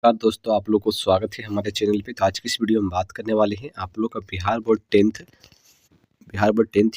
नमस्कार दोस्तों, आप लोग को स्वागत है हमारे चैनल पे। तो आज की इस वीडियो में बात करने वाले हैं आप लोग का Bihar board 10th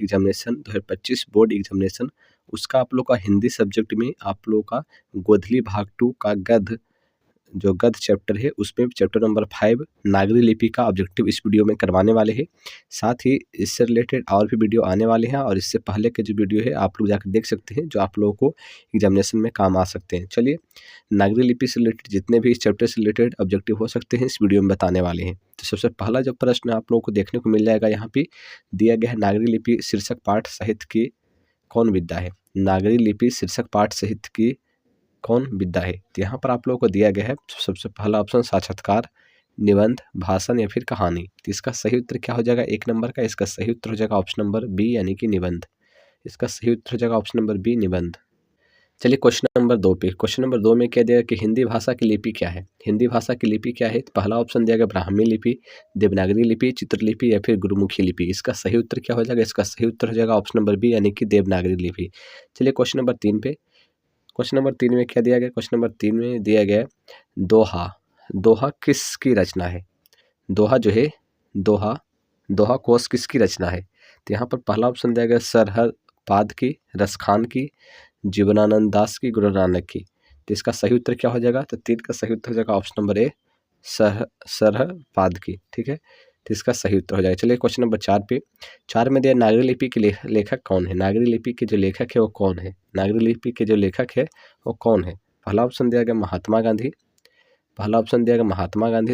examination 2025 board examination, उसका आप लोग का हिंदी सब्जेक्ट में आप लोग का गोधली भाग 2 का गद्य चैप्टर है, उसमें चैप्टर नंबर 5 नागरी लिपि का ऑब्जेक्टिव इस वीडियो में करवाने वाले हैं। साथ ही इससे रिलेटेड और भी वीडियो आने वाले हैं और इससे पहले के जो वीडियो है आप लोग जाकर देख सकते हैं, जो आप लोगों को एग्जामिनेशन में काम आ सकते हैं। चलिए, नागरी लिपि से रिलेटेड जितने भी इस चैप्टर से रिलेटेड ऑब्जेक्टिव हो सकते हैं इस वीडियो में बताने वाले हैं। तो सबसे पहला जो प्रश्न आप लोगों को देखने को मिल जाएगा, यहाँ पे दिया गया है नागरी लिपि शीर्षक पाठ साहित्य की कौन विद्या है। नागरी लिपि शीर्षक पाठ साहित्य की कौन विद्या है। तो यहाँ पर आप लोगों को दिया गया है सबसे पहला ऑप्शन साक्षात्कार, निबंध, भाषण या फिर कहानी। तो इसका सही उत्तर क्या हो जाएगा, 1 नंबर का इसका सही उत्तर हो जाएगा ऑप्शन नंबर बी यानी कि निबंध। इसका सही उत्तर हो जाएगा ऑप्शन नंबर बी निबंध। चलिए क्वेश्चन नंबर 2 पे। क्वेश्चन नंबर 2 में क्या दिया कि हिंदी भाषा की लिपि क्या है। हिंदी भाषा की लिपि क्या है। तो पहला ऑप्शन दिया गया ब्राह्मी लिपि, देवनागरी लिपि, चित्रलिपि या फिर गुरुमुखी लिपि। इसका सही उत्तर क्या हो जाएगा, इसका सही उत्तर हो जाएगा ऑप्शन नंबर बी यानी कि देवनागरी लिपि। चलिए क्वेश्चन नंबर 3 पे। क्वेश्चन नंबर 3 में क्या दिया गया, क्वेश्चन नंबर 3 में दिया गया दोहा। दोहा किसकी रचना है। दोहा जो है, दोहा कोश किसकी रचना है। तो यहाँ पर पहला ऑप्शन दिया गया सरहद पाद की, रसखान की, जीवनानंद दास की, गुरु नानक की। तो इसका सही उत्तर क्या हो जाएगा, तो 3 का सही उत्तर हो जाएगा ऑप्शन नंबर ए सरहद पाद की। ठीक है, तो इसका सही उत्तर हो जाएगा। चलिए क्वेश्चन नंबर 4 पे। 4 में दिया नागरी लिपि के लेखक कौन है। नागरी लिपि के जो लेखक है वो कौन है। नागरी लिपि के जो लेखक है वो कौन है। पहला ऑप्शन दिया गया महात्मा गांधी,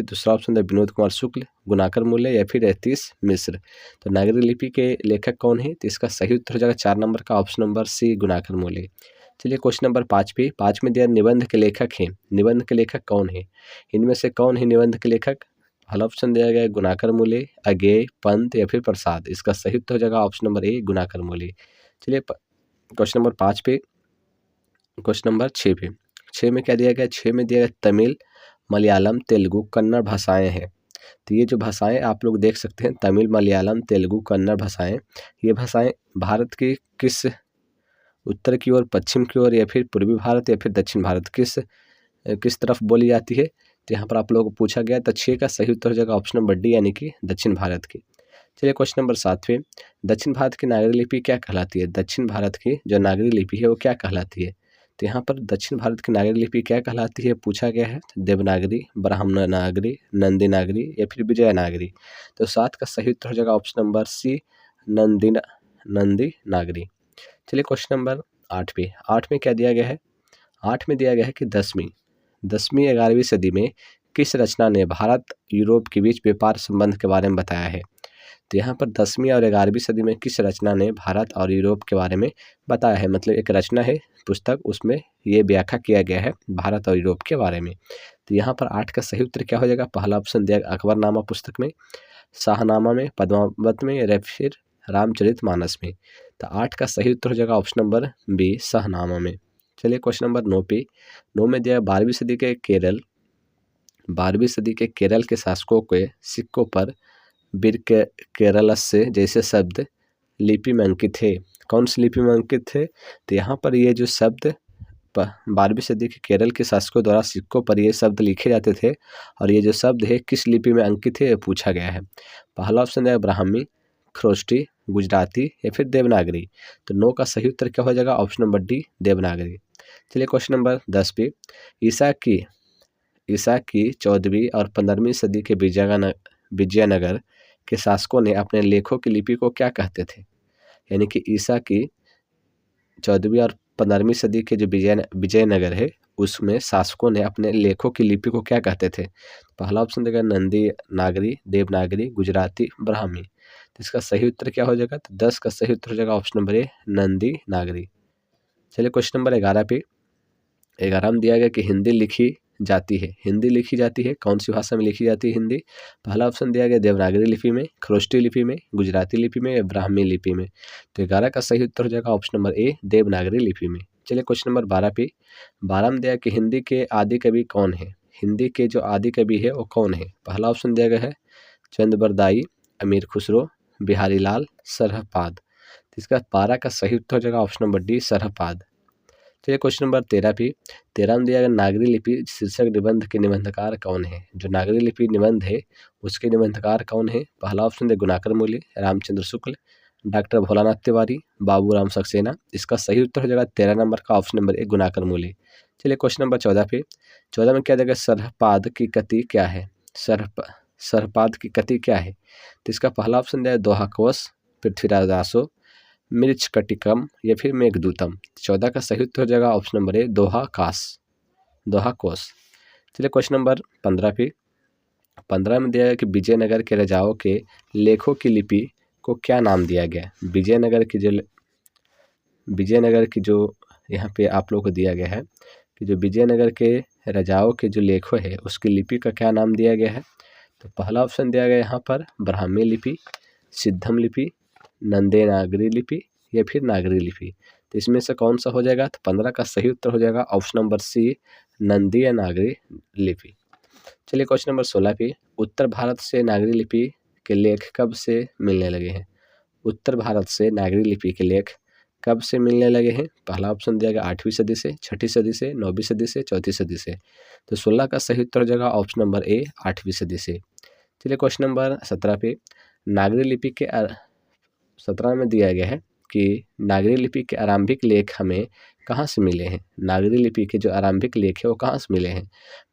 दूसरा ऑप्शन दिया विनोद कुमार शुक्ल, गुणाकर मूल्य या फिर यतीश मिश्र। तो नागरी लिपि के लेखक कौन है, तो इसका सही उत्तर हो जाएगा 4 नंबर का ऑप्शन नंबर सी गुणाकर मूल्य। चलिए क्वेश्चन नंबर 5 पे। 5 में दिया निबंध के लेखक हैं। निबंध के लेखक कौन है, इनमें से कौन है निबंध के लेखक। पहला ऑप्शन दिया गया गुणाकर मूल्य, अज्ञेय, पंत या फिर प्रसाद। इसका सही उत्तर हो जाएगा ऑप्शन नंबर ए गुणाकर मूल्य। चलिए क्वेश्चन नंबर 5 पे। क्वेश्चन नंबर 6 पे। 6 में क्या दिया गया, 6 में दिया गया तमिल, मलयालम, तेलुगु, कन्नड़ भाषाएं हैं। तो ये जो भाषाएं आप लोग देख सकते हैं, तमिल, मलयालम, तेलुगु, कन्नड़ भाषाएं, ये भाषाएं भारत की किस उत्तर की ओर, पश्चिम की ओर या फिर पूर्वी भारत या फिर दक्षिण भारत किस तरफ बोली जाती है। तो यहाँ पर आप लोगों को पूछा गया, तो 6 का सही उत्तर हो जाएगा ऑप्शन नंबर डी यानी कि दक्षिण भारत की। चलिए क्वेश्चन नंबर 7वें। दक्षिण भारत की नागरी लिपि क्या कहलाती है। दक्षिण भारत की जो नागरी लिपि है वो क्या कहलाती है। तो यहाँ पर दक्षिण भारत की नागरी लिपि क्या कहलाती है पूछा गया है। देवनागरी, ब्राह्मण नागरी, नंदी नागरी या फिर विजय नागरी। तो 7 का सही उत्तर हो जाएगा ऑप्शन नंबर सी नंदी नागरी। चलिए क्वेश्चन नंबर 8 पे। 8 में क्या दिया गया है, 8 में दिया गया है कि 10वीं 11वीं सदी में किस रचना ने भारत यूरोप के बीच व्यापार संबंध के बारे में बताया है। तो यहाँ पर 10वीं और 11वीं सदी में किस रचना ने भारत और यूरोप के बारे में बताया है। मतलब एक रचना है पुस्तक, उसमें ये व्याख्या किया गया है भारत और यूरोप के बारे में। तो यहाँ पर 8 का सही उत्तर क्या हो जाएगा, पहला ऑप्शन दिया अकबरनामा पुस्तक में, शाहनामा में, पद्मावत में या फिर रामचरितमानस में। तो 8 का सही उत्तर हो जाएगा ऑप्शन नंबर बी शाहनामा में। चलिए क्वेश्चन नंबर 9 पे। 9 में दिया 12वीं सदी के केरल के शासकों के सिक्कों पर बीर केरलस से जैसे शब्द लिपि में अंकित है। कौन सी लिपि में अंकित है। तो यहाँ पर ये जो शब्द 12वीं सदी के केरल के शासकों द्वारा सिक्कों पर ये शब्द लिखे जाते थे और ये जो शब्द है किस लिपि में अंकित है ये पूछा गया है। पहला ऑप्शन है ब्राह्मी, खरोष्टी, गुजराती या फिर देवनागरी। तो 9 का सही उत्तर क्या हो जाएगा, ऑप्शन नंबर डी देवनागरी। चलिए क्वेश्चन नंबर 10 पे। ईसा की 14वीं और 15वीं सदी के विजयनगर के शासकों ने अपने लेखों की लिपि को क्या कहते थे। यानी कि ईसा की 14वीं और 15वीं सदी के जो विजयनगर है उसमें शासकों ने अपने लेखों की लिपि को क्या कहते थे। पहला ऑप्शन देगा नंदी नागरी, देवनागरी, गुजराती, ब्राह्मी। तो इसका सही उत्तर क्या हो जाएगा, तो 10 का सही उत्तर हो जाएगा ऑप्शन नंबर ए नंदी नागरी। चलिए क्वेश्चन नंबर 11 पे। 11 में दिया गया कि हिंदी लिखी जाती है कौन सी भाषा में लिखी जाती है हिंदी। पहला ऑप्शन दिया गया देवनागरी लिपि में, खरोष्टी लिपि में, गुजराती लिपि में या ब्राह्मी लिपि में। तो 11 का सही उत्तर हो जाएगा ऑप्शन नंबर ए देवनागरी लिपि में। चलिए क्वेश्चन नंबर 12 पे। 12 में दिया कि हिंदी के आदि कवि कौन है। हिंदी के जो आदि कवि है वो कौन है। पहला ऑप्शन दिया गया है चंद्रबरदाई, अमीर खुसरो, बिहारी लाल, सरहपाद। तो इसका 12 का सही उत्तर हो जाएगा ऑप्शन नंबर डी सरहपाद। चलिए क्वेश्चन नंबर 13 भी। 13 में दिया गया नागरी लिपि शीर्षक निबंध के निबंधकार कौन है। जो नागरी लिपि निबंध है उसके निबंधकार कौन है। पहला ऑप्शन है गुणाकर मूले, रामचंद्र शुक्ल, डॉक्टर भोलानाथ तिवारी, बाबूराम सक्सेना। इसका सही उत्तर हो जाएगा 13 नंबर का ऑप्शन नंबर ए गुणाकर मूले। चलिए क्वेश्चन नंबर 14 पे। 14 में क्या देगा, सरहपाद की कति क्या है। सरहपाद की कति क्या है। तो इसका पहला ऑप्शन दिया दोहा कोश, पृथ्वीराज दासो, मृच्छकटिकम या फिर मेघदूतम। 14 का सही उत्तर हो जाएगा ऑप्शन नंबर ए दोहा कोश। चलिए क्वेश्चन नंबर 15 पे। 15 में दिया गया कि विजयनगर के राजाओं के लेखों की लिपि को क्या नाम दिया गया। विजयनगर की जो यहाँ पे आप लोगों को दिया गया है कि जो विजयनगर के राजाओं के जो लेखों है उसकी लिपि का क्या नाम दिया गया है। तो पहला ऑप्शन दिया गया यहाँ पर ब्राह्मी लिपि, सिद्धम लिपि, नंदे नागरी लिपि या फिर नागरी लिपि। तो इसमें से कौन सा हो जाएगा। तो 15 का सही उत्तर हो जाएगा ऑप्शन नंबर सी नंदी या नागरी लिपि। चलिए क्वेश्चन नंबर 16 पे। उत्तर भारत से नागरी लिपि के लेख कब से मिलने लगे हैं। उत्तर भारत से नागरी लिपि के लेख कब से मिलने लगे हैं। पहला ऑप्शन दिया गया 8वीं सदी से, 6ठी सदी से, 9वीं सदी से, 4थी सदी से। तो 16 का सही उत्तर हो जाएगा ऑप्शन नंबर ए 8वीं सदी से। चलिए क्वेश्चन नंबर 17 पे। नागरी लिपि के 17 में दिया गया है कि नागरी लिपि के आरंभिक लेख हमें कहाँ से मिले हैं। नागरी लिपि के जो आरंभिक लेख है वो कहाँ से मिले हैं।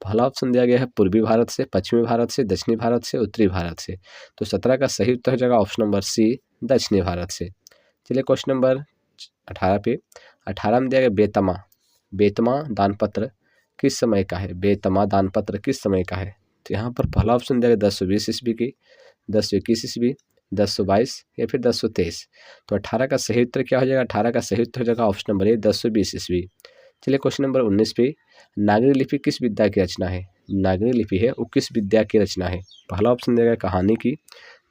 पहला ऑप्शन दिया गया है पूर्वी भारत से, पश्चिमी भारत से, दक्षिणी भारत से, उत्तरी भारत से। तो 17 का सही उत्तर हो जाएगा ऑप्शन नंबर सी दक्षिणी भारत से। चलिए क्वेश्चन नंबर 18 पे। 18 में दिया गया बेतमा दानपत्र किस समय का है। बेतमा दानपत्र किस समय का है। तो यहाँ पर पहला ऑप्शन दिया गया 1020 ईस्वी की, 1021 ईस्वी, 1022 या फिर 1023। तो 18 का सही उत्तर क्या हो जाएगा। 18 का सही उत्तर हो जाएगा ऑप्शन नंबर ए 1020 ईस्वी। चलिए क्वेश्चन नंबर 19 पे। नागरी लिपि किस विद्या की रचना है। नागरी लिपि है वो किस विद्या की रचना है। पहला ऑप्शन दिया गया कहानी की,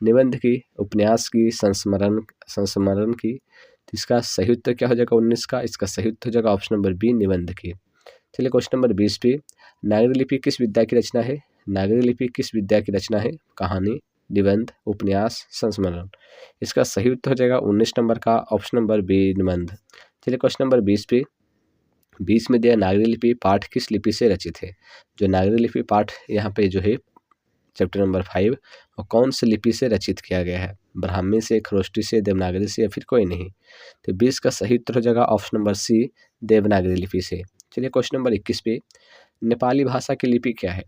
निबंध की, उपन्यास की, संस्मरण की। तो इसका सही उत्तर क्या हो जाएगा 19 का। इसका सही उत्तर हो जाएगा ऑप्शन नंबर बी निबंध की। चलिए क्वेश्चन नंबर 20 पे। नागरी लिपि किस विद्या की रचना है। नागरी लिपि किस विद्या की रचना है। कहानी, निबंध, उपन्यास, संस्मरण। इसका सही उत्तर हो जाएगा 19 नंबर का ऑप्शन नंबर बी निबंध। चलिए क्वेश्चन नंबर 20 पे। 20 में दिया नागरी लिपि पाठ किस लिपि से रचित है। जो नागरी लिपि पाठ यहाँ पे जो है चैप्टर नंबर 5 और कौन सी लिपि से रचित किया गया है। ब्राह्मी से, खरोष्टी से, देवनागरी से या फिर कोई नहीं। तो 20 का सही उत्तर हो जाएगा ऑप्शन नंबर सी देवनागरी लिपि से। चलिए क्वेश्चन नंबर 21 पे। नेपाली भाषा की लिपि क्या है।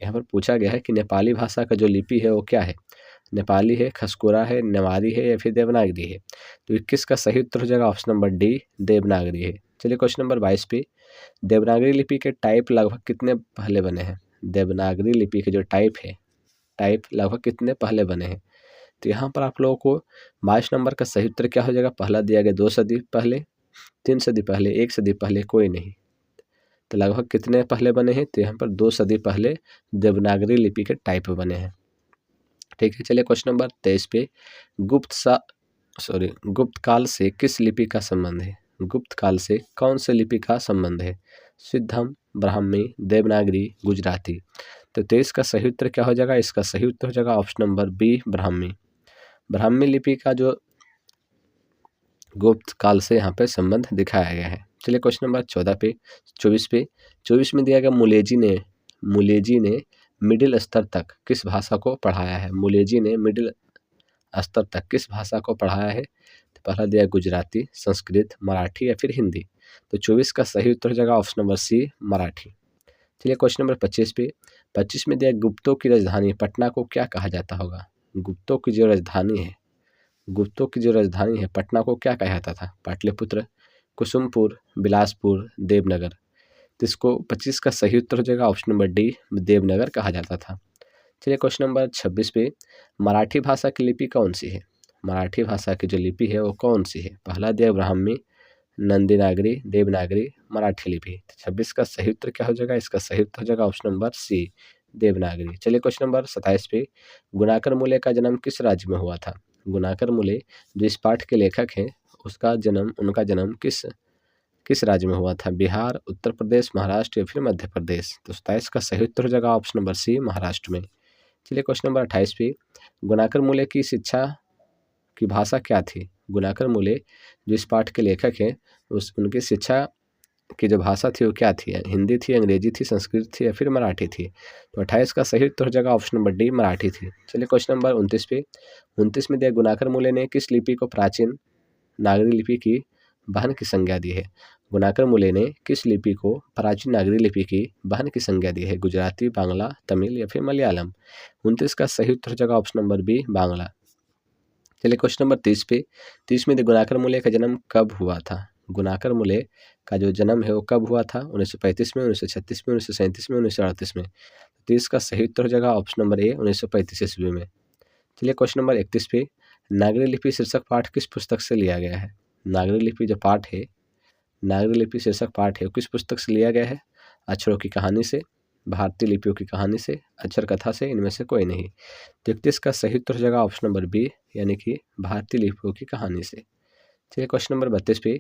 यहाँ पर पूछा गया है कि नेपाली भाषा का जो लिपि है वो क्या है। नेपाली है, खसकोरा है, नेवारी है या फिर देवनागरी है। तो 21 का सही उत्तर हो जाएगा ऑप्शन नंबर डी देवनागरी है। चलिए क्वेश्चन नंबर 22 पे। देवनागरी लिपि के टाइप लगभग कितने पहले बने हैं। देवनागरी लिपि के जो टाइप लगभग कितने पहले बने हैं। तो यहाँ पर आप लोगों को 22 नंबर का सही उत्तर क्या हो जाएगा। पहला दिया गया 2 सदी पहले, 3 सदी पहले, 1 सदी पहले, कोई नहीं। तो लगभग कितने पहले बने हैं। तो यहाँ पर 2 सदी पहले देवनागरी लिपि के टाइप बने हैं। ठीक है। चलिए क्वेश्चन नंबर 23 पे। गुप्त काल से किस लिपि का संबंध है। गुप्त काल से कौन से लिपि का संबंध है। सिद्धम, ब्राह्मी, देवनागरी, गुजराती। तो 23 का सही उत्तर क्या हो जाएगा। इसका सही उत्तर हो जाएगा ऑप्शन नंबर बी ब्राह्मी लिपि का जो गुप्त काल से यहाँ पे संबंध दिखाया गया है। चलिए क्वेश्चन नंबर 24 पे। 24 में दिया गया मुलेजी ने मिडिल स्तर तक किस भाषा को पढ़ाया है। मुलेजी ने मिडिल स्तर तक किस भाषा को पढ़ाया है। तो पहला दिया गुजराती, संस्कृत, मराठी या फिर हिंदी। तो 24 का सही उत्तर हो जाएगा ऑप्शन नंबर सी मराठी। चलिए क्वेश्चन नंबर 25 पे। 25 में दिया गुप्तों की राजधानी पटना को क्या कहा जाता होगा। गुप्तों की जो राजधानी है पटना को क्या कहा जाता था। पाटलिपुत्र, कुसुमपुर, बिलासपुर, देवनगर। तो इसको 25 का सही उत्तर हो जाएगा ऑप्शन नंबर डी देवनगर कहा जाता था। चलिए क्वेश्चन नंबर 26 पे। मराठी भाषा की लिपि कौन सी है। मराठी भाषा की जो लिपि है वो कौन सी है। पहला दिया ब्राह्मी, नंदीनागरी, देवनागरी, मराठी लिपि। 26 का सही उत्तर क्या हो जाएगा। इसका सही उत्तर हो जाएगा ऑप्शन नंबर सी देवनागरी। चलिए क्वेश्चन नंबर 27 पे। गुणाकर मूले का जन्म किस राज्य में हुआ था। गुणाकर मूले जो इस पाठ के लेखक हैं उनका जन्म किस राज्य में हुआ था। बिहार, उत्तर प्रदेश, महाराष्ट्र या फिर मध्य प्रदेश। तो 27 का सही उत्तर हो जाएगा ऑप्शन नंबर सी महाराष्ट्र में। चलिए क्वेश्चन नंबर 28 पे। गुणाकर मूले की शिक्षा की भाषा क्या थी। गुणाकर मूले जो इस पाठ के लेखक हैं उनकी शिक्षा की जो भाषा थी वो क्या थी? हिंदी थी, अंग्रेजी थी, संस्कृत थी या फिर मराठी थी? तो 28 का सही उत्तर हो जाएगा ऑप्शन नंबर डी, मराठी थी। चलिए क्वेश्चन नंबर 29 पे। 29 में दिया गुणाकर मूल्य ने किस लिपि को प्राचीन नागरी लिपि की बहन की संज्ञा दी है? गुणाकर मूल्य ने किस लिपि को प्राचीन नागरी लिपि की बहन की संज्ञा दी है? गुजराती, बांग्ला, तमिल या फिर मलयालम? 29 का सही उत्तर हो जाएगा ऑप्शन नंबर बी, बांग्ला। चलिए क्वेश्चन नंबर 30 पे। 30 में गुणाकर मूल्य का जन्म कब हुआ था? गुणाकर मूल्य का जो जन्म है वो कब हुआ था? 1935 में, 1936 में, 1937 में, 1938 में? 30 का सही उत्तर हो जाएगा ऑप्शन नंबर ए, 1935 ईस्वी में। चलिए क्वेश्चन नंबर 31 पे। नागरी लिपि शीर्षक पाठ किस पुस्तक से लिया गया है? नागरी लिपि जो पाठ है, नागरी लिपि शीर्षक पाठ है, किस पुस्तक से लिया गया है? अक्षरों की कहानी से, भारतीय लिपियों की कहानी से, अक्षर कथा से, इनमें से कोई नहीं। 31 का सही उत्तर हो जाएगा ऑप्शन नंबर बी, यानी कि भारतीय लिपियों की कहानी से। चलिए क्वेश्चन नंबर 32 पे।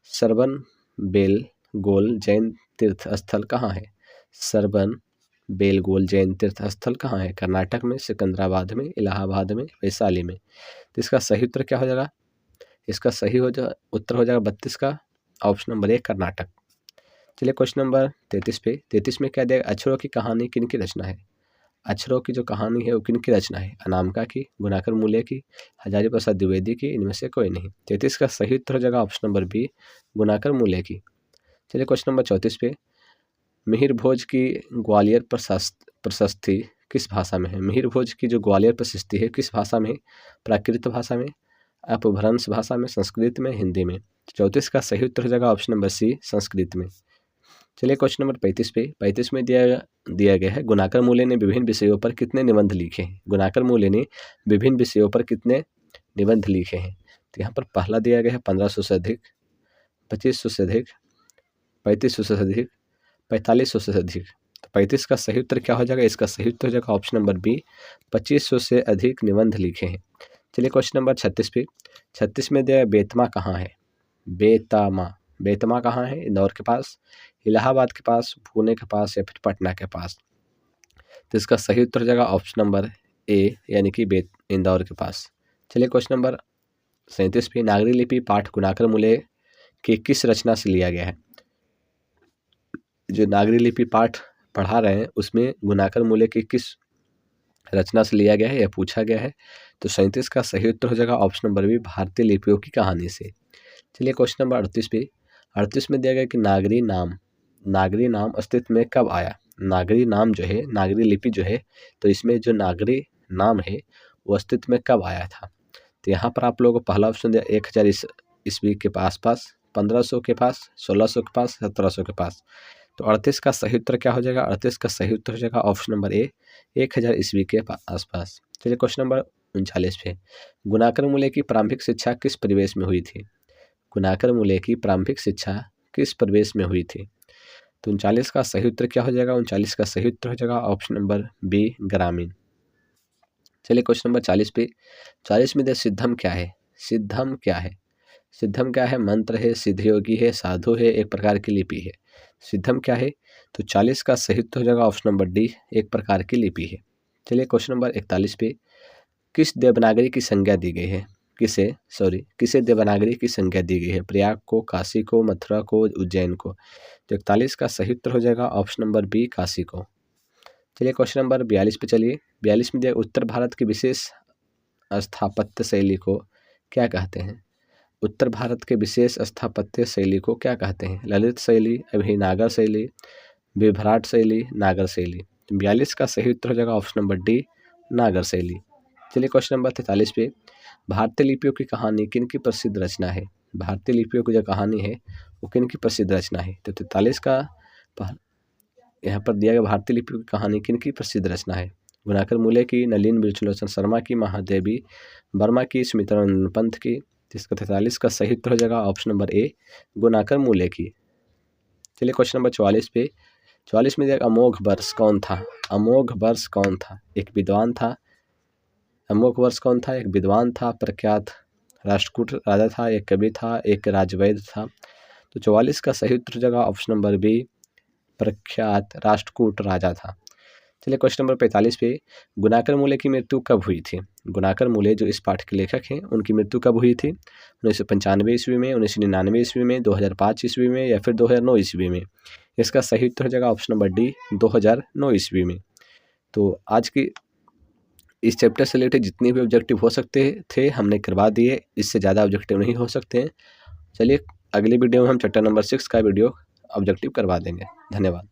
सरबन बेल गोल जैन तीर्थ स्थल कहाँ है? सरबन बेल गोल जैन तीर्थ स्थल कहाँ है? कर्नाटक में, सिकंदराबाद में, इलाहाबाद में, वैशाली में? तो इसका सही उत्तर क्या हो जाएगा? इसका सही उत्तर हो जाएगा 32 का ऑप्शन नंबर ए, कर्नाटक। चलिए क्वेश्चन नंबर 33 पे। 33 में क्या दिया? अक्षरों की कहानी किन की रचना है? अक्षरों की जो कहानी है वो किन की रचना है? अनामिका की, गुणाकर मूल्य की, हजारी प्रसाद द्विवेदी की, इनमें से कोई नहीं। 33 का सही उत्तर हो जाएगा ऑप्शन नंबर बी, गुणाकर मूल्य की। चलिए क्वेश्चन नंबर 34 पे। मिहिर भोज की ग्वालियर प्रशस्ति किस भाषा में है? मिहिर भोज की जो ग्वालियर प्रशस्ति है किस भाषा में? प्राकृत भाषा में, अपभ्रंश भाषा में, संस्कृत में, हिंदी में? 34 का सही उत्तर हो जाएगा ऑप्शन नंबर सी, संस्कृत में। चलिए क्वेश्चन नंबर 35 पे। 35 में दिया गया है गुणाकर मूल्य ने विभिन्न विषयों पर कितने निबंध लिखे हैं? गुणाकर मूल्य ने विभिन्न विषयों पर कितने निबंध लिखे हैं? तो यहाँ पर पहला दिया गया है 1500 से अधिक, 2500 से अधिक, 3500 से अधिक, 4500 से अधिक। तो 35 का सही उत्तर क्या हो जाएगा? इसका सही उत्तर हो जाएगा ऑप्शन नंबर बी, 2500 से अधिक निबंध लिखे हैं। चलिए क्वेश्चन नंबर 36 पे। 36 में दिया बेतमा कहाँ है? बेतमा, बेतमा कहाँ है? इंदौर के पास, इलाहाबाद के पास, पुणे के पास या फिर पटना के पास? तो इसका सही उत्तर हो जाएगा ऑप्शन नंबर ए, यानी कि इंदौर के पास। चलिए क्वेश्चन नंबर 37 पे। नागरी लिपि पाठ गुणाकर मूल्य की किस रचना से लिया गया है? जो नागरी लिपि पाठ पढ़ा रहे हैं उसमें गुणाकर मूल्य की किस रचना से लिया गया है, यह पूछा गया है। तो 37 का सही उत्तर हो जाएगा ऑप्शन नंबर बी, भारतीय लिपियों की कहानी से। चलिए क्वेश्चन नंबर 38 पे। 38 में दिया गया कि नागरी नाम अस्तित्व में कब आया? नागरी नाम जो है, नागरी लिपि जो है, तो इसमें जो नागरी नाम है वो अस्तित्व में कब आया था? तो यहाँ पर आप लोगों को पहला ऑप्शन दिया 1000 ईस्वी के आसपास, 1500 के पास, 1600 के पास, 1700 के पास? तो 38 का सही उत्तर क्या हो जाएगा? 38 का सही उत्तर हो जाएगा ऑप्शन नंबर ए, 1000 ईस्वी के आसपास। चलिए क्वेश्चन नंबर 39 पे। गुणाकर मूल्य की प्रारंभिक शिक्षा किस परिवेश में हुई थी? गुणाकर मूल्य की प्रारंभिक शिक्षा किस परिवेश में हुई थी? तो 39 का सही उत्तर क्या हो जाएगा? 39 का सही उत्तर हो जाएगा ऑप्शन नंबर बी, ग्रामीण। चलिए क्वेश्चन नंबर 40 पे। 40 में सिद्धम क्या है? सिद्धम क्या है? सिद्धम क्या है? मंत्र है, सिद्धयोगी है, साधु है, एक प्रकार की लिपि है? सिद्धम क्या है? तो 40 का सही उत्तर हो जाएगा ऑप्शन नंबर डी, एक प्रकार की लिपि है। चलिए क्वेश्चन नंबर 41 पे। किस देवनागरी की संज्ञा दी गई है? किसे देवनागरी की संज्ञा दी गई है? प्रयाग को, काशी को, मथुरा को, उज्जैन को? तो 41 का सही उत्तर हो जाएगा ऑप्शन नंबर बी, काशी को। चलिए क्वेश्चन नंबर 42 पे चलिए। 42 में दिया उत्तर भारत की विशेष स्थापत्य शैली को क्या कहते हैं? उत्तर भारत के विशेष स्थापत्य शैली को क्या कहते हैं? ललित शैली, अभिनागर शैली, विभ्राट शैली, नागर शैली? 42 का सही उत्तर हो जाएगा ऑप्शन नंबर डी, नागर शैली। चलिए क्वेश्चन नंबर 43 पे। भारतीय लिपियों की कहानी किन की प्रसिद्ध रचना है? भारतीय लिपियों की जो कहानी है वो किन की प्रसिद्ध रचना है? तो 43 का यहाँ पर दिया गया भारतीय लिपियों की कहानी किन की प्रसिद्ध रचना है? गुणाकर मूल्य की, नलिन बिरचुलोचन शर्मा की, महादेवी वर्मा की, सुमित्रानंद पंत की? जिसका 43 का सही उत्तर हो जाएगा ऑप्शन नंबर ए, गुणाकर मूल्य की। चलिए क्वेश्चन नंबर 44 पे। 44 में दिया अमोघ वर्ष कौन था? अमोघ वर्ष कौन था? एक विद्वान था। अमोघ वर्ष कौन था? एक विद्वान था, प्रख्यात राष्ट्रकूट राजा था, एक कवि था, एक राजवैद्य था? तो 44 का सही उत्तर हो जाएगा ऑप्शन नंबर बी, प्रख्यात राष्ट्रकूट राजा था। चलिए क्वेश्चन नंबर 45 पे, गुणाकर मूल्य की मृत्यु कब हुई थी? गुणाकर मूल्य जो इस पाठ के लेखक हैं उनकी मृत्यु कब हुई थी? 1995 ईस्वी में, 1999 ईस्वी में, 2005 ईस्वी में या फिर 2009 ईस्वी में? इसका सही उत्तर हो जाएगा ऑप्शन नंबर डी, 2009 ईस्वी में। तो आज की इस चैप्टर से रिलेटेड जितने भी ऑब्जेक्टिव हो सकते थे हमने करवा दिए, इससे ज़्यादा ऑब्जेक्टिव नहीं हो सकते हैं। चलिए अगली वीडियो में हम चैप्टर नंबर 6 का वीडियो ऑब्जेक्टिव करवा देंगे। धन्यवाद।